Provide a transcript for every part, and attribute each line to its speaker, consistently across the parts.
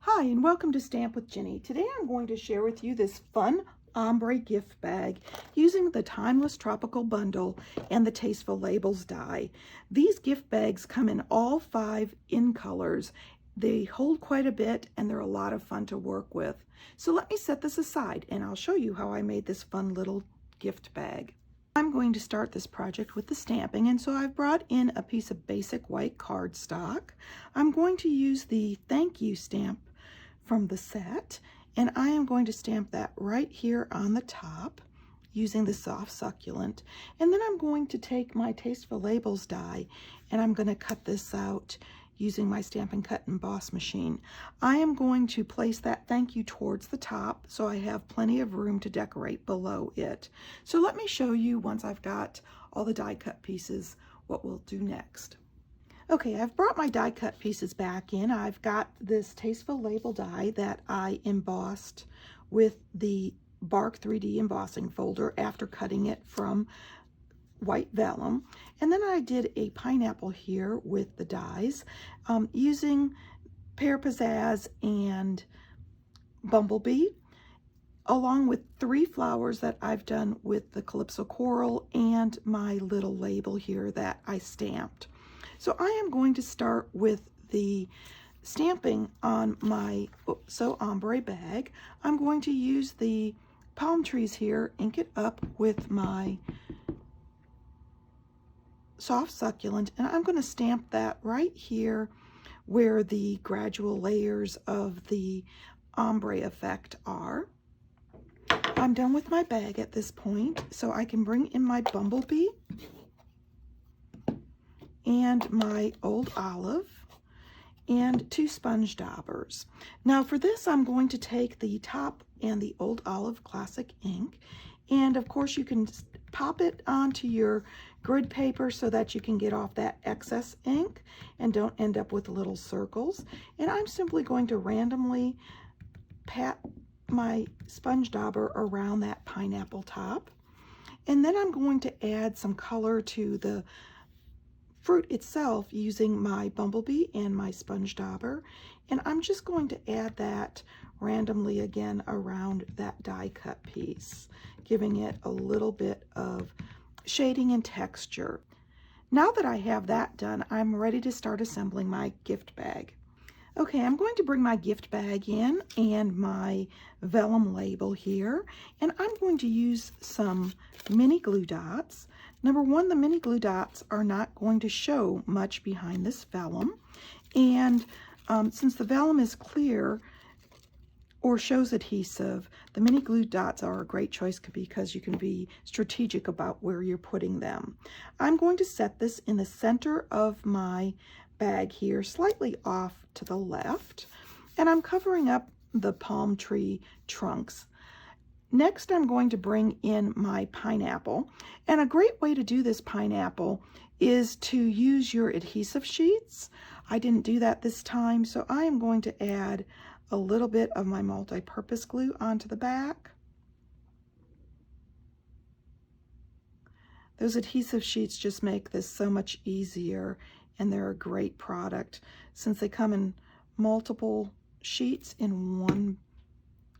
Speaker 1: Hi, and welcome to Stamp with Ginny. Today I'm going to share with you this fun ombre gift bag using the Timeless Tropical Bundle and the Tasteful Labels die. These gift bags come in all 5 in colors. They hold quite a bit and they're a lot of fun to work with. So let me set this aside and I'll show you how I made this fun little gift bag. I'm going to start this project with the stamping, and so I've brought in a piece of basic white cardstock. I'm going to use the thank you stamp from the set, and I am going to stamp that right here on the top using the soft succulent. And then I'm going to take my Tasteful Labels die and I'm going to cut this out using my Stampin' Cut Emboss machine. I am going to place that thank you towards the top so I have plenty of room to decorate below it. So let me show you, once I've got all the die cut pieces, what we'll do next. Okay, I've brought my die cut pieces back in. I've got this Tasteful Label die that I embossed with the Bark 3D embossing folder after cutting it from white vellum. And then I did a pineapple here with the dies using Pear Pizzazz and Bumblebee, along with 3 flowers that I've done with the Calypso Coral and my little label here that I stamped. So I am going to start with the stamping on my So Ombre bag. I'm going to use the palm trees here, ink it up with my soft succulent, and I'm going to stamp that right here where the gradual layers of the ombre effect are. I'm done with my bag at this point, so I can bring in my Bumblebee and my Old Olive and 2 sponge daubers. Now for this, I'm going to take the top and the Old Olive Classic ink, and of course you can pop it onto your grid paper so that you can get off that excess ink and don't end up with little circles. And I'm simply going to randomly pat my sponge dauber around that pineapple top, and then I'm going to add some color to the fruit itself using my Bumblebee and my sponge dauber, and I'm just going to add that randomly again around that die cut piece, giving it a little bit of shading and texture. Now that I have that done, I'm ready to start assembling my gift bag. Okay, I'm going to bring my gift bag in and my vellum label here, and I'm going to use some mini glue dots. Number one, the mini glue dots are not going to show much behind this vellum, and since the vellum is clear or shows adhesive, the mini glue dots are a great choice because you can be strategic about where you're putting them. I'm going to set this in the center of my bag here, slightly off to the left, and I'm covering up the palm tree trunks. Next, I'm going to bring in my pineapple, and a great way to do this pineapple is to use your adhesive sheets. I didn't do that this time, so I am going to add a little bit of my multi-purpose glue onto the back. Those adhesive sheets just make this so much easier, and they're a great product since they come in multiple sheets in one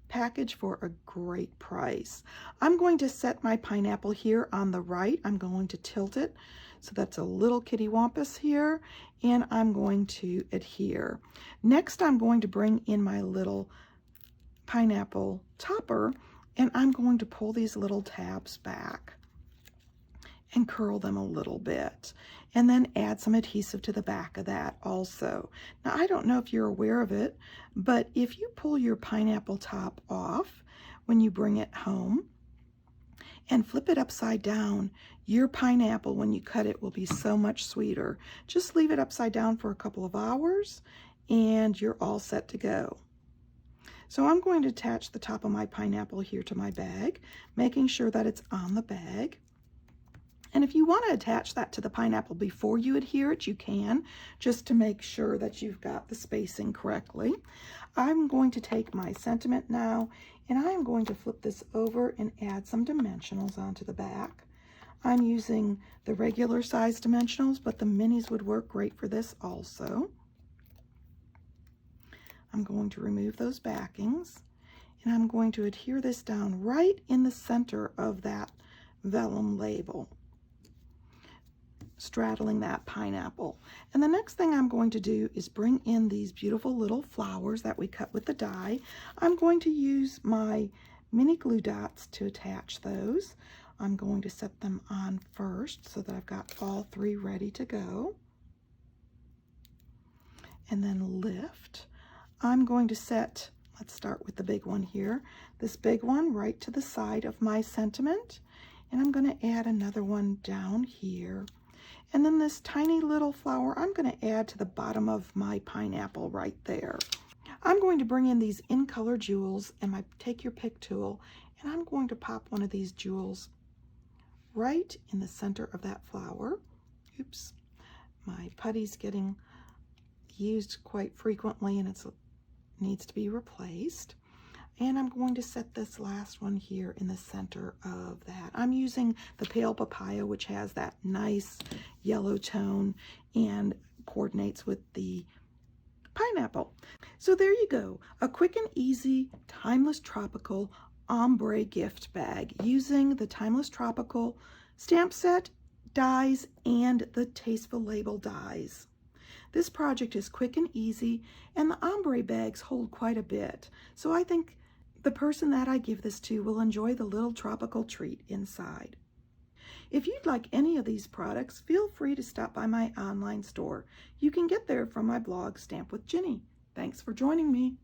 Speaker 1: package for a great price. I'm going to set my pineapple here on the right. I'm going to tilt it so that's a little kitty wampus here, and I'm going to adhere. Next, I'm going to bring in my little pineapple topper, and I'm going to pull these little tabs back and curl them a little bit, and then add some adhesive to the back of that also. Now, I don't know if you're aware of it, but if you pull your pineapple top off when you bring it home and flip it upside down, your pineapple, when you cut it, will be so much sweeter. Just leave it upside down for a couple of hours and you're all set to go. So I'm going to attach the top of my pineapple here to my bag, making sure that it's on the bag. And if you want to attach that to the pineapple before you adhere it, you can, just to make sure that you've got the spacing correctly. I'm going to take my sentiment now, and I am going to flip this over and add some dimensionals onto the back. I'm using the regular size dimensionals, but the minis would work great for this also. I'm going to remove those backings, and I'm going to adhere this down right in the center of that vellum label, straddling that pineapple. And the next thing I'm going to do is bring in these beautiful little flowers that we cut with the die. I'm going to use my mini glue dots to attach those. I'm going to set them on first so that I've got all 3 ready to go. And then lift. I'm going to set, let's start with the big one here, this big one right to the side of my sentiment. And I'm going to add another one down here. And then this tiny little flower I'm going to add to the bottom of my pineapple right there. I'm going to bring in these in color jewels and my take your pick tool, and I'm going to pop one of these jewels right in the center of that flower. Oops, my putty's getting used quite frequently and it needs to be replaced. And I'm going to set this last one here in the center of that. I'm using the pale papaya, which has that nice yellow tone and coordinates with the pineapple. So there you go, a quick and easy timeless tropical ombre gift bag using the Timeless Tropical stamp set, dies, and the Tasteful Label dies. This project is quick and easy, and the ombre bags hold quite a bit, so I think the person that I give this to will enjoy the little tropical treat inside. If you'd like any of these products, feel free to stop by my online store. You can get there from my blog, Stamp with Jini. Thanks for joining me.